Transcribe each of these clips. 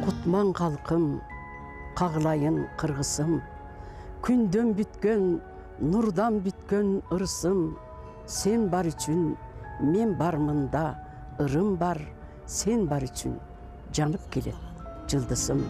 Кутман халкым, кагылайын кыргысым, күндөн бүткөн, нурдан бүткөн ырысым, сен бар үчүн мен бармында, ырым бар, сен бар үчүн жанып келет жылдысым.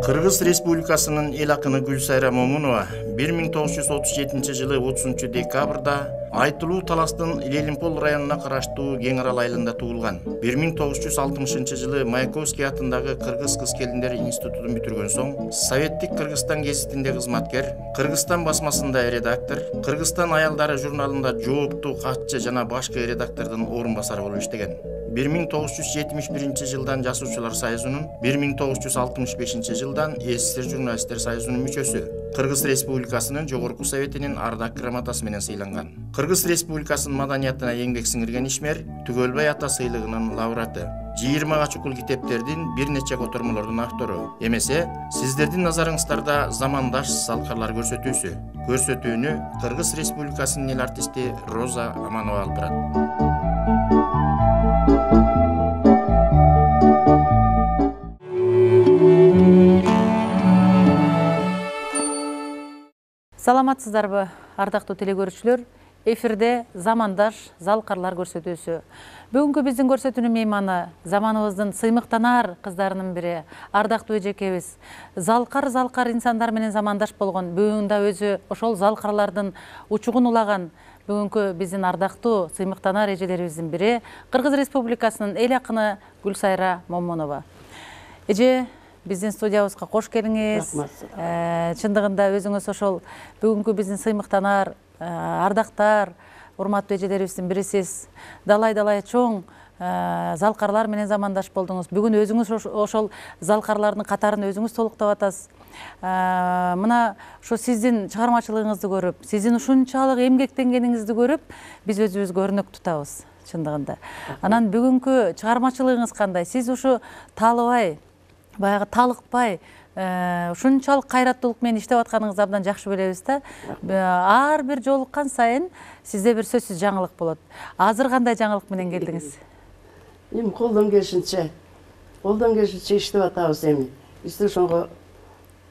Кыргыз Республикасынын эл акыны Гүлсайра Момунова 1937 жылы 30 декабрда Айтылуу Таластын Лелимпол районуна караштуу Кең Арал айылында туулган. 1960 жылы Маяковский атындагы Кыргыз кыз келиндер институтун бүтүргөн соң Советтик Кыргызстан гезитинде кызматкер, Кыргызстан басмасында редактор, Кыргызстан аялдары журналында жооптуу катчы жана башкы редактордун орун басары болуп иштеген. 1971 жылдан Жасуучулар союзунун, 1965 жылдан СССР журналисттер союзунун мүчөсү. Кыргыз Республикасынын Жогорку Советинин ардак грамотасы менен сыйланган. Кыргыз Республикасынын маданиятына эмгек сиңирген ишмер, Түгөлбай ата сыйлыгынын лауреаты. 20га чукул китептердин, бир нече котормолордун автору. Эмесе, сиздердин назарыңыздарда замандаш залкарлар көрсөтүүсү. Көрсөтүүнү Кыргыз Республикасынын эл артисти Роза Аманова алып барат. Саламатсыздарбы, ардактуу телекөрүүчүлөр? Эфирде замандаш залкарлар көрсөтүүсү. Бүгүнкү биздин көрсөтүүнүн мейманы заманыбыздын сыймыктанар кыздарынын бири, ардактуу эжекебиз. Залкар инсандар менен замандаш болгон, бүгүндө өзү ошол залкарлардын учугун улаган бүгүнкү биздин ардактуу сыймыктанар эжелерибиздин бири Кыргыз Республикасынын эл акыны Гүлсайра Момунова. Эже, биздин студиябызга кош келиңиз. Чындыгында өзүңүз ошол бүгүнкү биздин сыймыктанар, ардактар, урматтуу эжелерибиздин бирисиз. Далай чоң залкарлар менен замандаш болдуңуз. Бүгүн өзүңүз ошол залкарлардын катарын өзүңүз толуктап атасыз. Мына ошо сиздин чыгармачылыгыңызды көрүп, сиздин ушунчалык эмгектенгениңизди көрүп, биз өзүбүзгө өрнөк тутабыз чындыгында. Анан бүгүнкү чыгармачылыгыңыз кандай? Сиз ушу таалыбай, баягы талыкпай, ушунчалык кайраттуулук менен иштеп атканыңызды абдан жакшы билебиз да. Ар бир жолуккан сайын сизде бир сөзсүз жаңылык болот. Азыр кандай жаңылык менен келдиңиз? Эми колдон келишинче иштеп атабыз эми. Бизде ошонго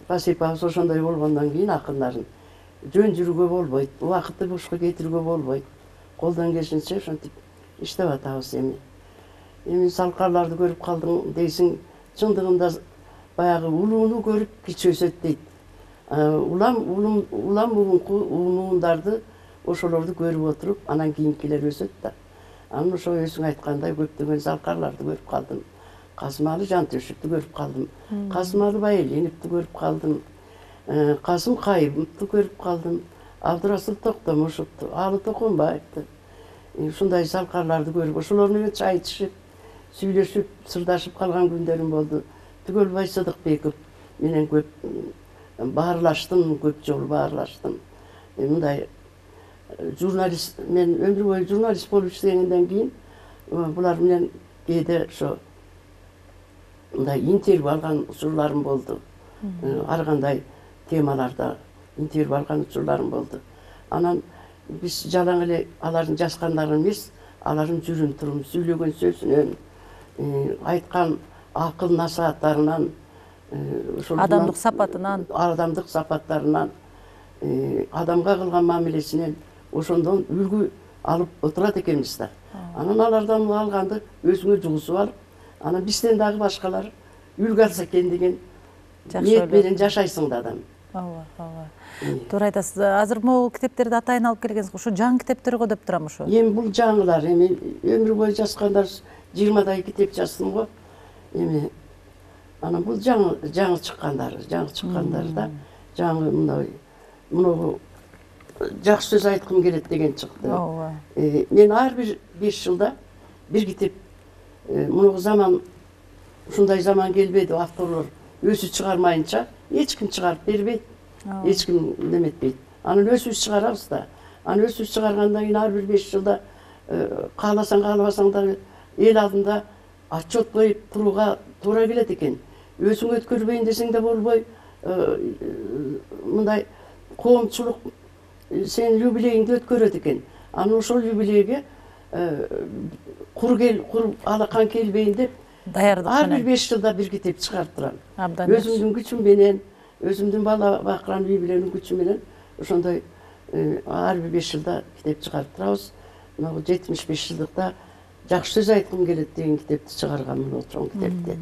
насыйпабыз ошондой болгондон кийин акындарын жөн жүрүүгө болбойт, убакытты бошко кетирүүгө болбойт. Колдон келишинче ошентип иштеп атабыз эми. Эми залкарларды көрүп калдың дейсиң, чындыгында баягы улууну көрүп кичи өсөт дейт. Улам бүгүнкү улуундарды ошолорду көрүп отуруп, анан кийинкилер өсөт да. Анан ошо өзүң айткандай көптөгөн залкарларды көрүп калдым. Касымалы Жантөшевди көрүп калдым. Касымалы Байеленовди көрүп калдым. Касым Кайымовду көрүп калдым. Абдырасыл Токтомушевду, Алы Токонбаевди. Ушундай залкарларды көрүп, ошолор менен чай ичип, сүйлөшүп, сырдашып калган күндөрүм болду. Түгөлбай Сыдыкбеков менен көп баарлаштым, көп жолу баарлаштым. Мындай журналист, мен өмүр бою журналист болуп иштегенден кийин булар менен кээде ошо мындай интервью алган учурларым болду. Ар кандай темаларда интервью алган учурларым болду. Анан биз жалаң эле алардын жазгандарынан эмес, алардын жүрүм турум, сүйлөгөн сөзүнөн, айткан акыл насааттарынан, адамдык сапаттарынан, адамга кылган мамилесинен ошондон үлгү алып отурат экенбиз да. Анан алардан алганды өзүңө жугузуп алып, анан бизден дагы башкалар үлгү алса экен деген ниет менен жашайсың да адам. Ооба. Туура айтасыз. Азыр могул китептерди атайын алып келгенсиз. Ушу жаңы китептер го деп турам ушу. Эми бул жаңылар, эми өмүр бою жазгандар 20дай китеп жаздым го. Эми анан бул жаңы чыккандар да. Жаңы мынау жакшы сөз айткым келет деген чыкты. Ооба. Мен ар бир 5 жылда бир китеп мынау заман ушундай заман келбеди, авторлор өзү чыгармайынча эч ким чыгарып бербейт. Эч ким неметпейт. Анан өзүбүз чыгарабыз да. Анан өзүбүз чыгаргандан кийин ар бир 5 жылда кааласаң каалабасаң да эл алдында отчет коюп турууга туура келет экен. Өзүң өткөрбөйүн десең да болбой, мындай коомчулук сен юбилейиңди өткөрөт экен. Анан ошол юбилейге кур алакан келбейин деп Даярдык ар бир 5 жылда бир китеп чыгарып турам. Абдан Өзүмдүн күчүм менен, өзүмдүн бала бакыран үй бүлөнүн күчү менен ошондой ар бир 5 жылда китеп чыгарып турабыз. Мына 75 жылдыкта жакшы сөз айткым келет деген китепти чыгарганмын, ол китепти.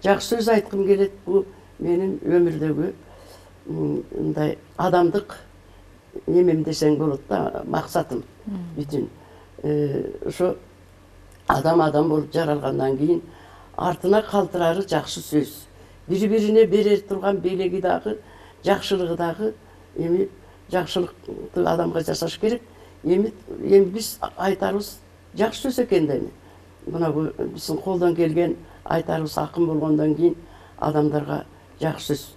Жакшы сөз айткым келет, бул менин өмүрдөгү мындай адамдык немем десең болот да, максатым бүтүн. Ошо адам болуп жаралгандан кийин артына калтырары жакшы сөз. Бири-бирине берер турган белеги дагы, жакшылыгы дагы, эми жакшылыкты адамга жасаш керек. Эми биз айтарыбыз жакшы сөз экен да эми. Мына бул биздин колдон келген айтарыбыз акын болгондон кийин адамдарга жакшы сөз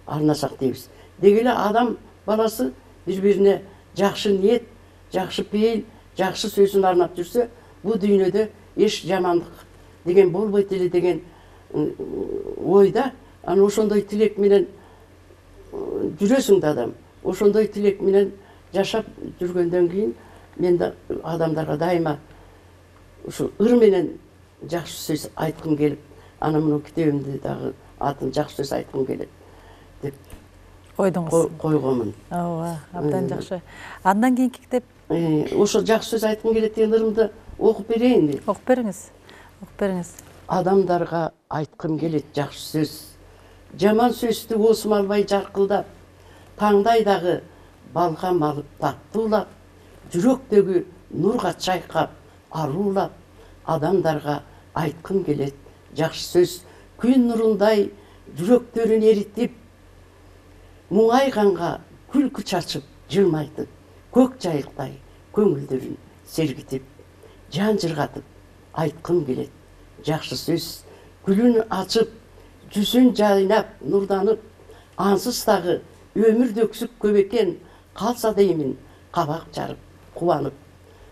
арнасак дейбиз. Деги эле адам баласы бири-бирине жакшы ниет, жакшы пейил, жакшы сөзүн арнап жүрсө, бул дүйнөдө эч жамандык деген болбойт эле деген ойда. Анан ошондой тилек менен жүрөсүң да адам. Ошондой тилек менен жашап жүргөндөн кийин мен да адамдарга дайыма ушу ыр менен жакшы сөз айткым келип, анан мына китебимди дагы атын жакшы сөз айткым келет деп койгонмун. Ооба, абдан жакшы. Андан кийинки китеп ошо жакшы сөз айткым келет деген ырымды окуп берейинби? Окуп бериңиз. Адамдарга айткым келет жакшы сөз. Жаман сөздү осмалбай жаркылдап, таңдайдагы балгам алып таттуулап, жүрөктөгү нурга чайкап, аруулап, адамдарга айткым келет жакшы сөз. Күн нурундай жүрөктөрүн эритип, муңайганга күлкү чачып, жылмайтып, көк жайыктай көңүлдөрүн сергитип, жан жыргатып, айткым келет жакшы сөз. Гүлүн ачып, жүзүн жайнап, нурданып, ансыз дагы өмүрдө өксүк көп экен, калса деймин кабак жарып, кубанып.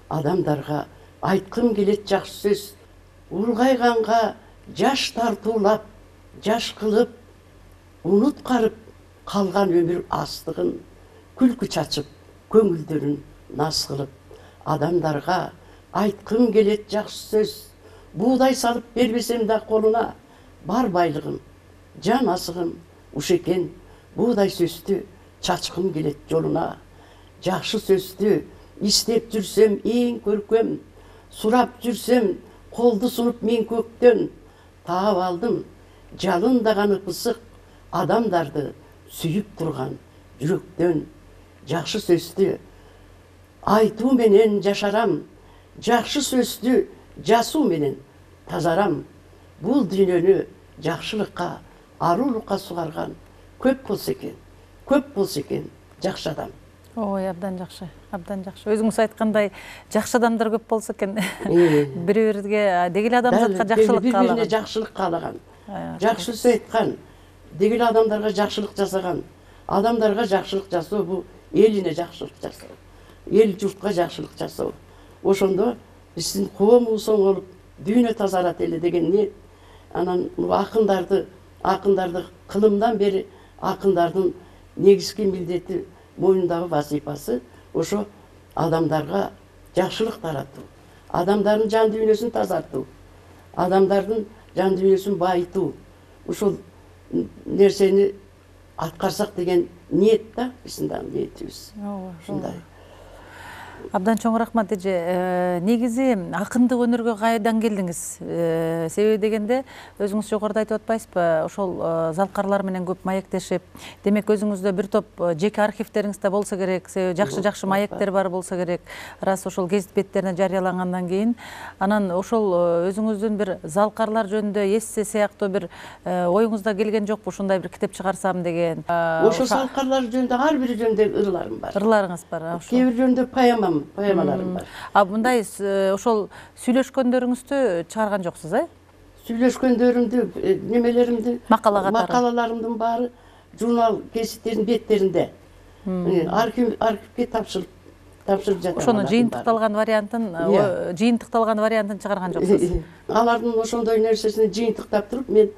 Адамдарга айткым келет жакшы сөз. Улгайганга жаш тартуулап, жаш кылып, унуткарып калган өмүр астыгын, күлкү чачып, көңүлдөрүн наз кылып. Адамдарга айткым келет жакшы сөз. Буудай салып бербесем да колуна, бар байлыгым, жан асыгым уш экен. Буудай сөздү чачкым келет жолуна. Жакшы сөздү издеп жүрсөм эң көркөм, сурап жүрсөм колду сунуп мен көктөн. Таап алдым жалындаган ысык, адамдарды сүйүп турган жүрөктөн. Жакшы сөздү айтуу менен жашарам, жакшы сөздү жасуу менен тазарам. Бул дүйнөнү жакшылыкка, арулукка сугарган көп болсо экен жакшы адам. Ой, абдан жакшы. Өзүңүз айткандай, жакшы адамдар көп болсо экен. Бири-бирибизге деги эле адамзатка жакшылык каалаган. Бири-бирине жакшылык каалаган. Жакшы сөз айткан, деги эле адамдарга жакшылык жасаган. Адамдарга жакшылык жасоо бул элине жакшылык жасоо. Эл журтка жакшылык жасоо. Ошондо биздин коомубуз оңолуп, дүйнө тазарат эле деген ниет. Анан акындарды кылымдан бери акындардын негизги милдети, мойнундагы вазифасы ошо адамдарга жакшылык таратуу, адамдардын жан дүйнөсүн тазартуу, адамдардын жан дүйнөсүн байытуу. Ушул нерсени аткарсак деген ниет да, биздин ниетибиз. Ушундай. Абдан чоң рахмат эже. Негизи акындык өнөргө кайдан келдиңиз? Себеби дегенде өзүңүз жогоруда айтып атпайсызбы? Ошол залкарлар менен көп маектешип, демек өзүңүздө бир топ жеке архивтериңиз да болсо керек, себеби жакшы маектер бар болсо керек. Раз ошол гезит беттерине жарыялангандан кийин, анан ошол өзүңүздүн бир залкарлар жөнүндө эссе сыяктуу бир оюңузда келген жокпу? Ушундай бир китеп чыгарсам деген. Ошо залкарлар жөнүндө ар бири жөнүндө ырларым бар. Ырларыңыз бар. Кээ бир жөнүндө поэмаларым бар. Мындай ошол сүйлөшкөндөрүңүздү чыгарган жоксуз, Сүйлөшкөндөрүмдү, немелеримди, Макала катары. макалаларымдын баары журнал гезиттердин беттеринде. Архивге тапшырып жатам. Ошону жыйынтыкталган вариантын чыгарган жоксуз. Алардын ошондой нерсесин жыйынтыктап туруп, мен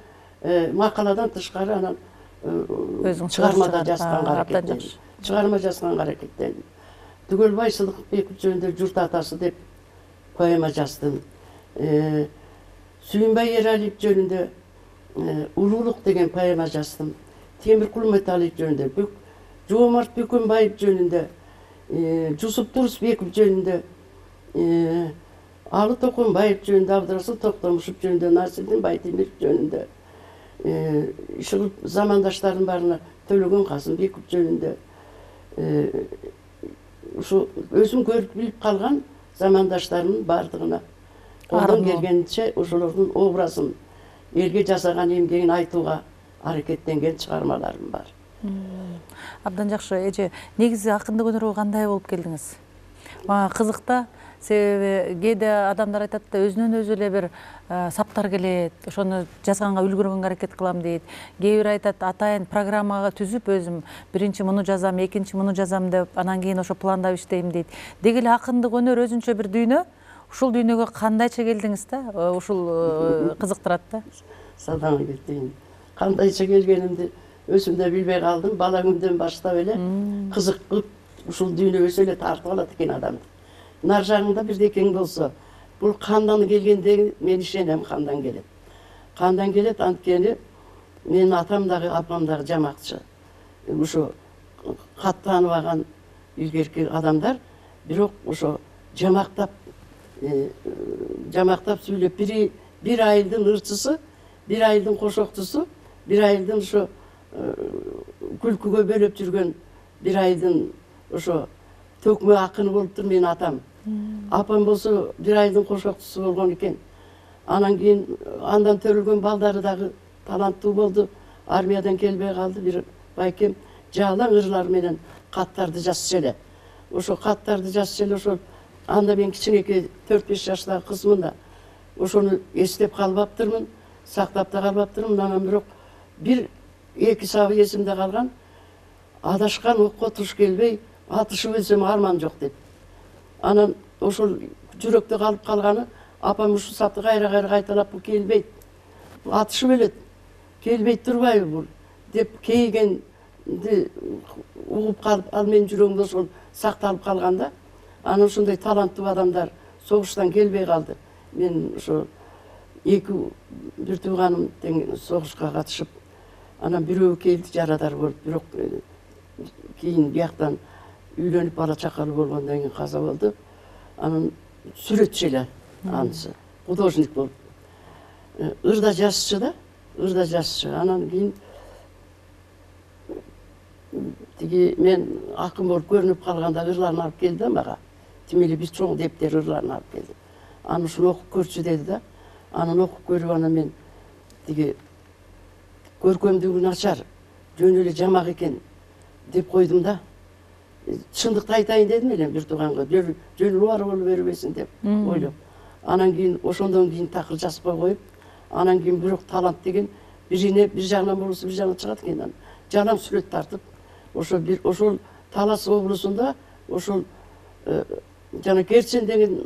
макаладан тышкары анан чыгармада жазганга аракеттендим. Чыгарма жазганга аракеттендим. Түгөлбай Сыдыкбеков жөнүндө Журт атасы деп поэма жаздым. Сүйүнбай Эралиев жөнүндө Улуулук деген поэма жаздым. Темиркул Металиев жөнүндө, Жоомарт Бөкөнбаев жөнүндө, Жусуп Турусбеков жөнүндө, Алы Токонбаев жөнүндө, Абдырасыл Токтомушев жөнүндө, Насирдин Байтемиров жөнүндө, Ишыгып замандаштардын баарына Төлөгөн Казымбеков жөнүндө, ушу өзүм көрүп билип калган замандаштарымдын баардыгына колдон келгенче ошолордун образын, элге жасаган эмгегин айтууга аракеттенген чыгармаларым бар. Абдан жакшы. Эже, негизи акындык өнөргө кандай болуп келдиңиз? Мага кызык да, себеби кээде адамдар айтат да, өзүнөн өзү эле бир саптар келет, ошону жазганга үлгүргөнгө аракет кылам дейт. Кээ бир айтат, атайын программага түзүп өзүм биринчи муну жазам, экинчи муну жазам деп, анан кийин ошо пландап иштейм дейт. Деги эле акындык өнөр өзүнчө бир дүйнө. Ушул дүйнөгө кандайча келдиңиз да? Ушул кызыктырат да. Садаңа кетейин. Кандайча келгенимди өзүм да билбей калдым. Бала күндөн баштап эле кызык ушул дүйнөгө өзү эле тартып алат экен адамды. Нар жагында бирдекең болсо, бул кандан келгенде мен ишенем, кандан келет. Кандан келет, анткени менин атам дагы, апам дагы жамакчы. Ошо кат тааныбаган илгерки адамдар, бирок ошо жамактап сүйлөп, бир айылдын ырчысы, бир айылдын кошоктусу, бир айылдын ошо күлкүгө бөлөп жүргөн бир айылдын ошо төкмө акыны болуптур менин атам. Апам болсо бир айылдын кошоктусу болгон экен. Анан кийин андан төрөлгөн балдары дагы таланттуу болду. Армиядан келбей калды. Бир байкем жалаң ырлар менен каттарды жазчу эле. Ошо каттарды жазчу эле, ошол анда мен кичинекей 4-5 жаштагы кызмын да. Ошону эстеп калбаптырмын, сактап да калбаптырмын. Анан бирок бир-эки сабы эсимде калган. Адашкан окко туш келбей, атышып өлсөм арман жок деп. Анан ошол жүрөктө калып калганы, апам ушул сапты кайра кайталап, бул келбейт. Атышып өлөт. Келбейт турбайбы бул деп кейгенди угуп калып, ал менин жүрөгүмдө ошол сакталып калганда, анан ошондой таланттуу адамдар согуштан келбей калды. Мен ошо бир тууганым тең согушка катышып, анан бирөө келди жарадар болуп, бирок кийин бияктан үйлөнүп бала чакалуу болгондон кийин каза болду. Анан сүрөтчү эле анысы, художник болуп. Ырда жазчы да, ырда жазчы. Анан кийин тиги мен акын болуп көрүнүп калганда ырларын алып келди да мага. Тим эле бир чоң дептер ырларын алып келди. Аны ушуну окуп көрчү деди да. Анан окуп көрүп, анан мен тиги көркөмдүгү начар, жөн эле жамак экен деп койдум да. Чындыкты айтайын дедим эле бир тууганга, жөн убары болуп бербесин деп ойлоп. Анан кийин ошондон кийин такыр жазбай коюп, анан кийин бирок талант деген бир жагынан болсо бир жагынан чыгат экен. Жалаң сүрөт тартып, ошол Талас облусунда ошол жана Керчен деген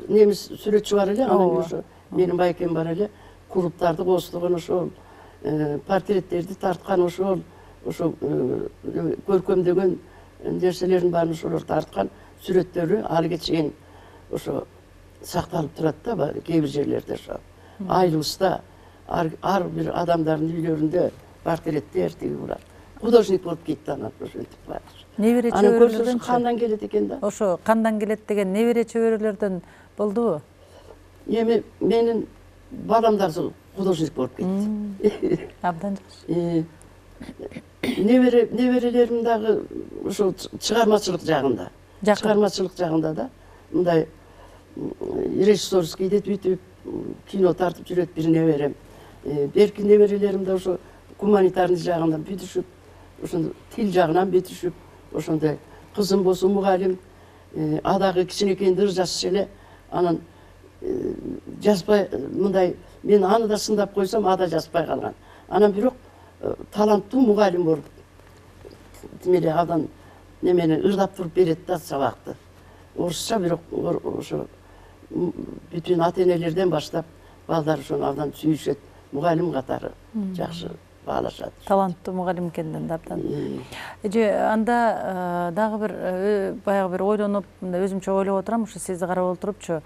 немис сүрөтчү бар эле, анан ошо менин байкем бар эле, клубтарды костугун, ошол портреттерди тарткан, ошол көркөмдөгөн нерселердин баарын ошолор тарткан сүрөттөрү али чейин ошо сакталып турат да, кээ бир жерлерде ошо Айлыбызда ар бир адамдардын үйлөрүндө портреттер тиги булар художник болуп кетти анан ошентип баары. Небере Анан көрсөңүз чөбөрөлөрдөнчү? кандан келет экен да. Ошо кандан келет деген небере чөбөрөлөрдөн болдубу? Эми менин балам да художник болуп кетти. Абдан жакшы. Неберелерим дагы ошо чыгармачылык жагында. Чыгармачылык жагында да мындай режиссерский деп бүтүп кино тартып жүрөт бир неберем. Берки неберелерим да ошо гуманитарный жагынан бүтүшүп, ошондо тил жагынан бүтүшүп, ошондой кызым болсо мугалим, адагы кичинекейинде ыр жазчу эле, анан жазбай мындай мен аны да сындап койсом ада жазбай калган. Анан бирок таланттуу мугалим болуп демеле абдан немени ырдап туруп берет да сабакты. Орусча бирок ошо бүтүн ата энелерден баштап балдар ошону абдан сүйүшөт. Мугалим катары жакшы баалашат. Таланттуу мугалим экенден да абдан. Эже анда дагы бир баягы бир ойлонуп, мындай өзүмчө ойлоп отурам, ушу сизди карап отурупчу.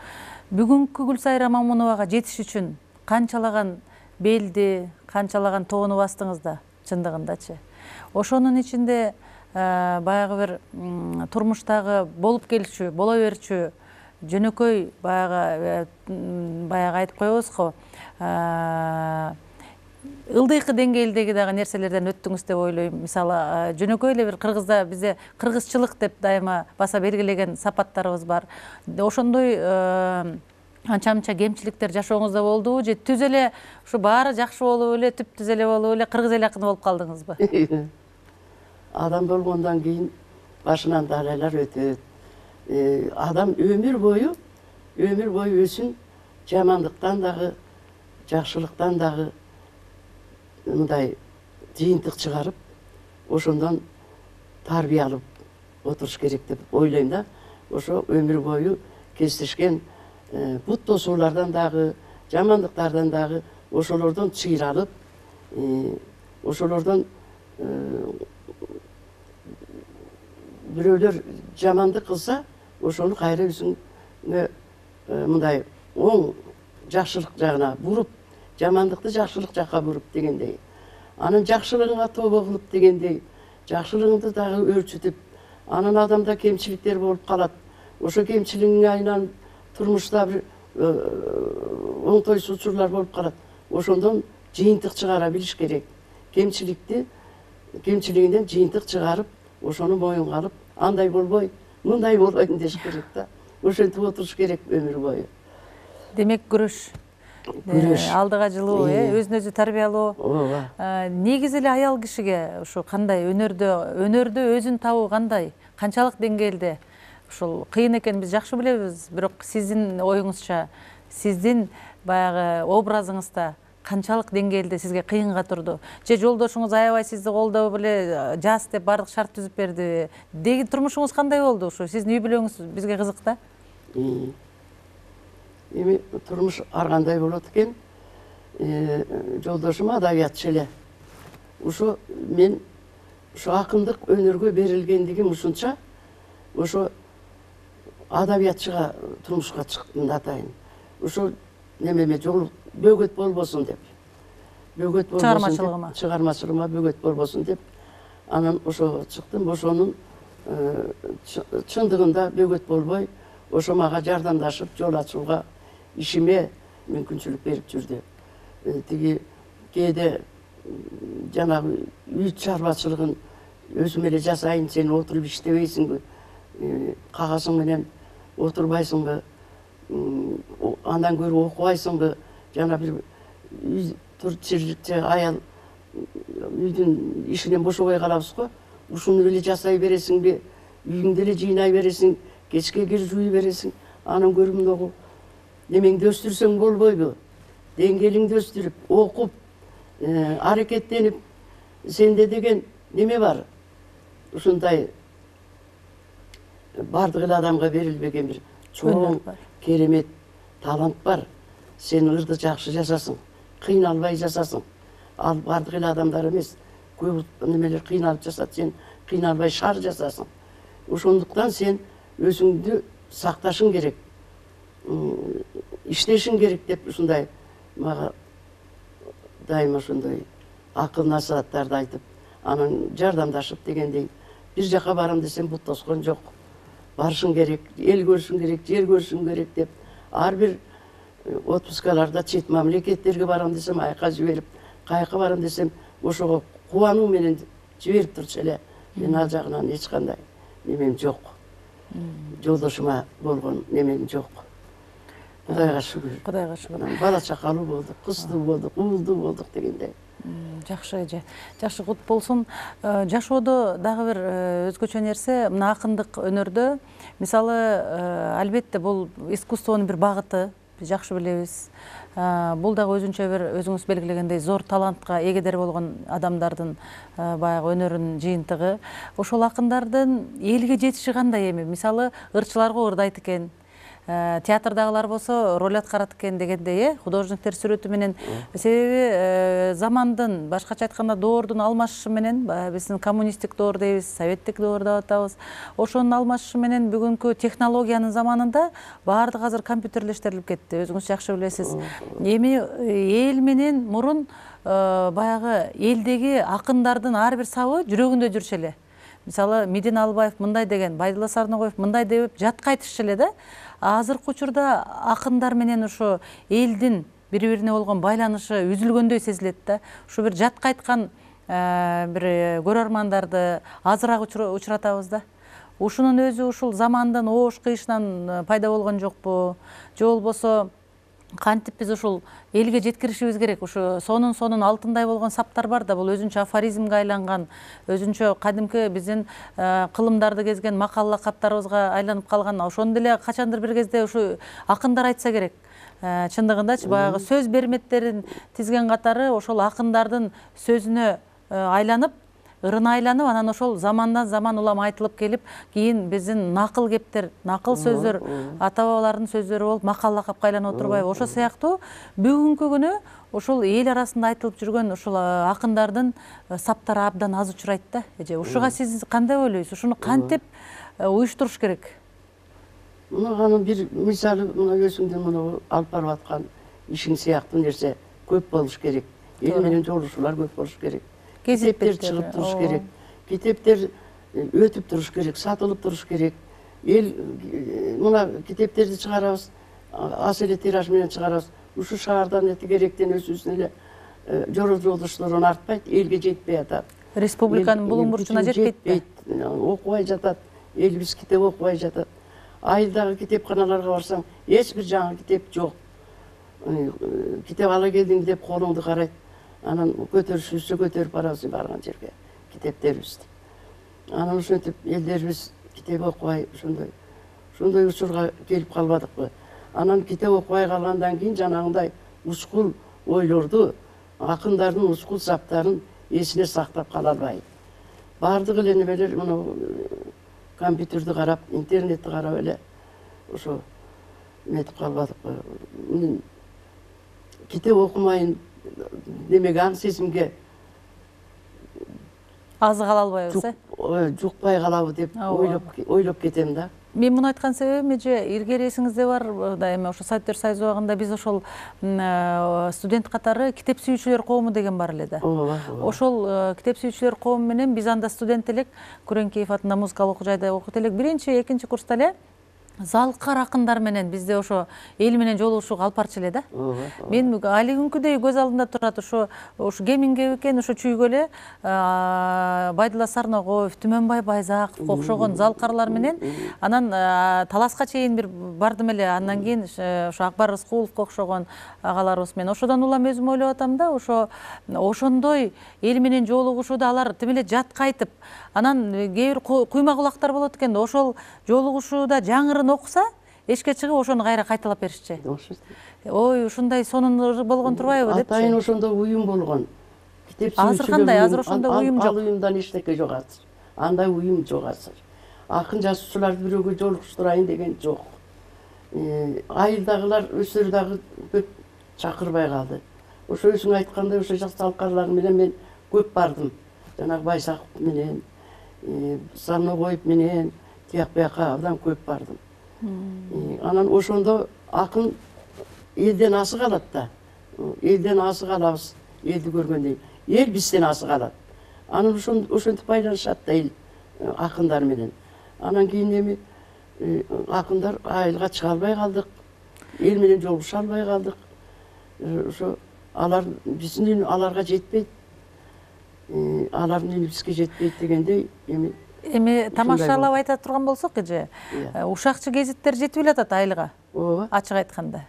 Бүгүнкү Гүлсайра Мамуновага жетиш үчүн канчалаган белди, канчалаган тоону бастыңыз да, чындыгындачы. Ошонун ичинде баягы бир турмуштагы болуп келчү, боло берчү жөнөкөй баягы айтып коебуз го, ылдыйкы деңгээлдеги дагы нерселерден өттүңүз деп ойлойм. Мисалы, жөнөкөй эле бир кыргызда бизде кыргызчылык деп дайыма баса белгилеген сапаттарыбыз бар. Ошондой анча-мынча кемчиликтер жашооңузда болдубу же түз эле ушу баары жакшы болуп эле, түп түз эле болуп эле кыргыз эл акыны болуп калдыңызбы? Адам болгондон кийин башынан далайлар өтөт. Адам өмүр бою өсүн жамандыктан дагы, жакшылыктан дагы мындай жыйынтык чыгарып, ошондон тарбия алып отуруш керек деп ойлойм да. Ошо өмүр бою кездешкен бут тосуулардан дагы, жамандыктардан дагы ошолордон чыйралып, ошолордон бирөөлөр жамандык кылса, ошону кайра өзүңө мындай оң жакшылык жагына буруп, жамандыкты жакшылык жакка буруп дегендей. Анын жакшылыгыңа тобо кылып дегендей, жакшылыгыңды дагы өрчүтүп, анын адамда кемчиликтер болуп калат. Ошо кемчилигиңе айланып турмушта бир оңтойсуз учурлар болуп калат. Ошондон жыйынтык чыгара билиш керек. Кемчилигинден жыйынтык чыгарып, ошону моюнга алып, андай болбой, мындай болбойм деш керек да. Ошентип отуруш керек өмүр бою. Демек күрөш. Алдыга жылуу, өзүн өзү тарбиялоо. Ооба. Негизи эле аял кишиге ушу кандай өнөрдө өзүн табуу кандай? Канчалык деңгээлде? Ушул кыйын экенин биз жакшы билебиз, бирок сиздин оюңузча, сиздин баягы образыңызда канчалык деңгээлде сизге кыйынга турду? Же жолдошуңуз аябай сизди колдоп эле жаз деп бардык шарт түзүп бердиби? Деги турмушуңуз кандай болду? Ушу сиздин үй бүлөңүз бизге кызык да. Эми турмуш ар кандай болот экен? Жолдошум адабиятчы эле. Ошо мен ушу акындык өнөргө берилгендигим ушунча, ошо адабиятчыга турмушка чыктым да атайын. Ошо немеме жол бөгөт болбосун деп. Бөгөт болбосун. Чыгармачылыгыма бөгөт болбосун деп. Анан ошо чыктым, ошонун чындыгында бөгөт болбой, ошо мага жардамдашып, жол ачууга ишиме мүмкүнчүлүк берип жүрдү. Тиги кээде жанагы үй чарбачылыгын өзүм эле жасайын, сен отуруп иштебейсиңби? Кагазың менен отурбайсыңбы? Андан көрүп окубайсыңбы? Жана бир үй турчулукчу аял үйдүн ишинен бошобой калабыз го. Ушуну эле жасай бересиңби? Үйүңдү эле жыйнай бересиң, кечке кир жууй бересиң. Анын көрүмүн огуп, немеңди өстүрсөң болбойбу? Деңгээлиңди өстүрүп, окуп, аракеттенип, сенде деген неме бар? Ушундай бардык эле адамга берилбеген бир чоң, керемет талант бар. Сен ырды жакшы жасасың, кыйналбай жасасың. Ал бардык эле адамдар эмес, көп немелер кыйналып жасат, сен кыйналбай шар жасасың. Ошондуктан сен өзүңдү сакташың керек, иштешиң керек деп ушундай мага дайыма ошондой акыл насааттарды айтып, анан жардамдашып дегендей. Бир жака барам десем бут тоскон жок. Барышың керек, эл көрүшүң керек, жер көрүшүң керек деп ар бир отпускаларда чет мамлекеттерге барам десем айка жиберип, кайка барам десем ошого кубануу менен жиберип турчу эле. Мен ал жагынан эч кандай немем жок. Жолдошума болгон немем жок. Кудайга шүгүр. Кудайга шүгүр. Бала чакалуу болдук, кыздуу болдук, уулдуу болдук дегендей. Жакшы эже. Жакшы кут болсун. Жашоодо дагы бир өзгөчө нерсе, мына акындык өнөрдө, мисалы, албетте бул искусствонун бир багыты, биз жакшы билебиз. Бул дагы өзүнчө бир өзүңүз белгилегендей зор талантка эгедер болгон адамдардын баягы өнөрүнүн жыйынтыгы. Ошол акындардын элге жетиши кандай эми? Мисалы, ырчыларга ырдайт экен. Театрдагылар болсо роль аткарат экен дегендей, художниктер сүрөтү менен. Себеби замандын, башкача айтканда доордун алмашышы менен, биздин коммунисттик доор дейбиз, советтик доор деп атабыз. Ошонун алмашышы менен бүгүнкү технологиянын заманында баардыгы азыр компьютерлештирилип кетти. Өзүңүз жакшы билесиз. Эми эл менен мурун баягы элдеги акындардын ар бир сабы жүрөгүндө жүрчү эле. Мисалы, Медин Албаев мындай деген, Байдулла Сарногоев мындай деп жатка айтышчу эле да. Азыркы учурда акындар менен ошо элдин бири-бирине болгон байланышы үзүлгөндөй сезилет да. Ушу бир жатка айткан бир көрөрмандарды азыраак учуратабыз да. Ушунун өзү ушул замандын оош кыйышынан пайда болгон жокпу? Же болбосо кантип биз ушул элге жеткиришибиз керек? Ушу сонун алтындай болгон саптар бар да, бул өзүнчө афоризмге айланган, өзүнчө кадимки биздин кылымдарды кезген макал лакаптарыбызга айланып калган. Ошону деле качандыр бир кезде ушу акындар айтса керек. Чындыгындачы баягы сөз берметтерин тизген катары ошол акындардын сөзүнө айланып, ырына айланып, анан ошол замандан заман улам айтылып келип, кийин биздин накыл кептер, накыл сөздөр, ата бабалардын сөздөрү болуп, макал лакапка айланып отурбайбы? Ошо сыяктуу бүгүнкү күнү ошол эл арасында айтылып жүргөн ушул акындардын саптары абдан аз учурайт да. Эже, ушуга сиз кандай ойлойсуз? Ушуну кантип уюштуруш керек? Мунун бир мисалы, мына өзүңдүн муну алып барып аткан ишиң сыяктуу нерсе көп болуш керек. Эл менен жолугушуулар көп болуш керек. Китептер чыгып туруш керек. Китептер өтүп туруш керек, сатылып туруш керек. Эл мына китептерди чыгарабыз, аз эле тираж менен чыгарабыз. Ушу шаардан керектен өзүбүздүн эле жолдошторунан артпайт, элге жетпей атат. Республиканын булуң бурчуна жетпейт. Окубай жатат, элибиз китеп окубай жатат. Айылдагы китепканаларга барсаң, эч бир жаңы китеп жок. Китеп ала келдиң деп колуңду карайт. Анан көтөрүшүбүзчө көтөрүп барабыз барган жерге китептерибизди. Анан ошентип элдерибиз китеп окубай ошондой учурга келип калбадыкпы? Анан китеп окубай калгандан кийин жанагындай учкул ойлорду, акындардын учкул саптарын эсине сактап кала албайт. Бардык эле немелер муну компьютерди карап, интернетти карап эле ошо нетип калбадыкпы? Китеп окумайын демек аң сезимге азы кала албайбыз, жукпай калабы деп ойлоп кетем да. Мен муну айткан себебим, эже, илгери эсиңизде бар да, эми ошо Советтер Союзу убагында биз ошол студент катары китеп сүйүүчүлөр коому деген бар эле да. Ошол китеп сүйүүчүлөр коому менен биз анда студент элек, Күреңкеев атында музыкалык окуу жайда окуйт элек. Биринчи, экинчи курста эле залкар акындар менен бизде ошо эл менен жолугушууга алып барчу эле да. Мен али күнкүдөй көз алдымда турат, ошо Кемиңге экен, ошо чүйгө эле Байдулла Сарногоев, Түмөнбай Байзаков окшогон залкарлар менен анан таласка чейин бир бардым эле. Андан кийин ошо Акбар Рыскуловго окшогон агаларыбыз менен ошодон улам өзүм ойлоп атам да, ошондой эл менен жолугушууда алар тим эле жатка айтып, анан кээ бир куйма кулактар болот экен да, ошол жолугушууда жаңырын окуса, эшикке чыгып ошону кайра кайталап беришчи. Ой, ушундай сонун болгон турбайбы депчи. Атайын ошондо уюм болгон. Азыр кандай? Азыр ошондо уюм жок. Ал уюмдан эчтеке жок азыр. Андай уюм жок азыр. Акын жазуучуларды бирөөгө жолугуштурайын деген жок. Айылдагылар өздөрү дагы көп чакырбай калды. Ошо өзүң айткандай, ошо жаш залкарлар менен мен көп бардым. Жанагы Байзаков менен, Сарногоев менен, тияк бияка абдан көп бардым. Анан ошондо акын элден асы калат да. Элден асы калабыз, элди көргөндөн. Эл бизден асы калат. Анан ошентип байланышат да эл акындар менен. Анан кийин эми акындар айылга чыга албай калдык, эл менен жолугуша албай калдык. Ошо алар биздин үн аларга жетпейт, алардын үнү бизге жетпейт дегендей эми тамашалап айта турган болсок эже, ушакчы гезиттер жетип элатат айылга. Ооба. Ачык айтканда.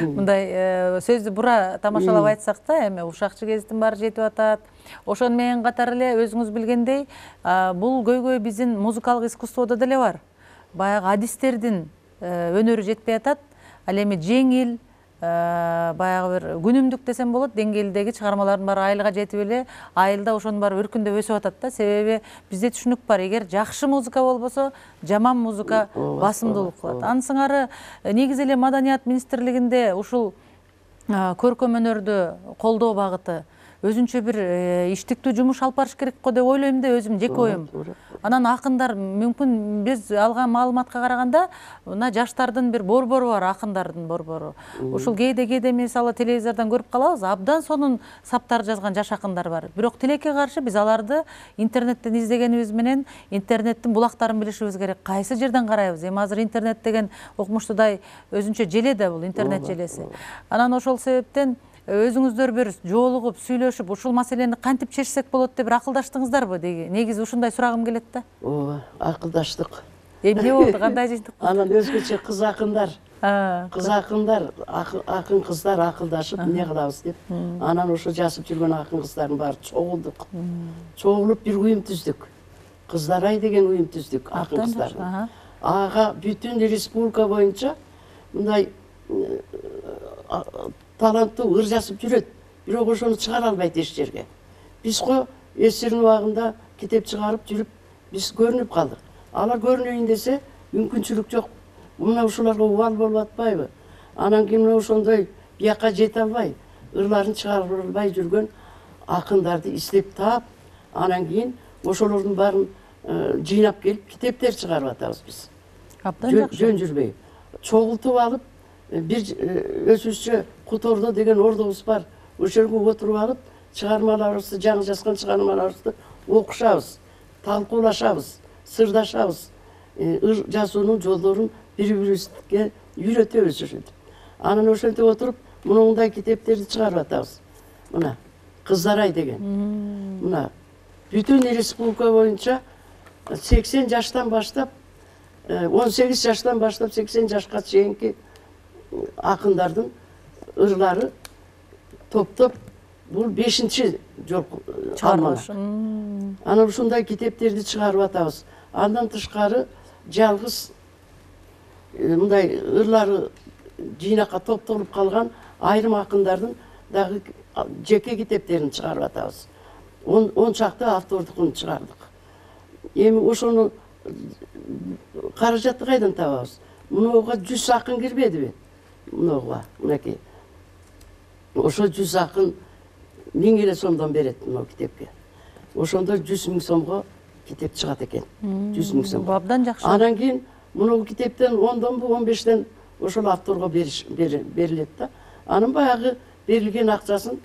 Мындай сөздү бура тамашалап айтсак да, эми ушакчы гезиттин баары жетип атат. Ошону менен катар эле өзүңүз билгендей, бул көйгөй биздин музыкалык искусстводо деле бар. Баягы адистердин өнөрү жетпей атат. Ал эми жеңил, баягы бир күнүмдүк десем болот, деңгээлдеги чыгармалардын баары айылга жетип эле, айылда ошонун баары өркүндөп өсүп атат да. Себеби бизде түшүнүк бар, эгер жакшы музыка болбосо, жаман музыка басымдуулук кылат. Анын сыңары негизи эле Маданият министрлигинде ушул көркөм өнөрдү колдоо багыты өзүнчө бир иштиктүү жумуш алып барыш керек го деп ойлойм да, өзүм жеке оюм. Анан акындар мүмкүн биз алган маалыматка караганда, мына жаштардын бир борбору бар, акындардын борбору. Ушул кээде мисалы телевизордон көрүп калабыз, абдан сонун саптар жазган жаш акындар бар. Бирок тилекке каршы биз аларды интернеттен издегенибиз менен интернеттин булактарын билишибиз керек. Кайсы жерден карайбыз? Эми азыр интернет деген укмуштуудай өзүнчө желе да бул, интернет желеси. Анан ошол себептен өзүңүздөр бир жолугуп, сүйлөшүп, ушул маселени кантип чечсек болот деп бир акылдаштыңыздарбы деги? Негизи ушундай сурагым келет да. Ооба, акылдаштык. Эмне болду, кандай жыйынтык? Анан өзгөчө кыз акындар, акын кыздар акылдашып эмне кылабыз деп. Анан ошо жазып жүргөн акын кыздардын баары чогулдук. Чогулуп бир уюм түздүк. Кыздар ай деген уюм түздүк, акын кыздардын. Ага бүтүн республика боюнча мындай таланттуу ыр жазып жүрөт, бирок ошону чыгара албайт эч жерге. Биз го эсирдин убагында китеп чыгарып жүрүп, биз көрүнүп калдык. Алар көрүнөйүн десе, мүмкүнчүлүк жок. Мына ушуларга убал болуп атпайбы? Анан кийин ошондой бияка жете албай, ырларын чыгарып албай жүргөн акындарды издеп таап, анан кийин ошолордун баарын жыйнап келип китептер чыгарып атабыз биз. Абдан жакшы. Жөн жүрбөй. Чогултуп алып, бир өзүбүзчө Кутордо деген ордобуз бар. Ошол жерге отуруп алып, чыгармаларыбызды, жаңы жазган чыгармаларыбызды окушабыз, талкуулашабыз, сырдашабыз. Ыр жазуунун жолдорун бири-бирибизге үйрөтөбүз ошентип. Анан ошентип отуруп, мындай китептерди чыгарып атабыз. Мына Кыздар ай деген. Мына бүтүн республика боюнча 80 жаштан баштап 18 жаштан баштап 80 жашка чейинки акындардын ырлары топтоп бул 5-чи жол чыгармалар. Анан ушундай китептерди чыгарып атабыз. Андан тышкары жалгыз мындай ырлары жыйнакка топтолуп калган айрым акындардын дагы жеке китептерин чыгарып атабыз. 10 чакты автордукун чыгардык. Эми ошону каражатты кайдан табабыз? Мунуга 100 акын кирбедиби? Мынуга, мынакей. Ошо 100 акын 1000 эле сомдон берет мына китепке. Ошондо 100 000 сомго китеп чыгат экен. 100 000 сом. Абдан жакшы. Анан кийин муну китептен 10донбу 15тен ошол авторго берилет да. Анын баягы берилген акчасын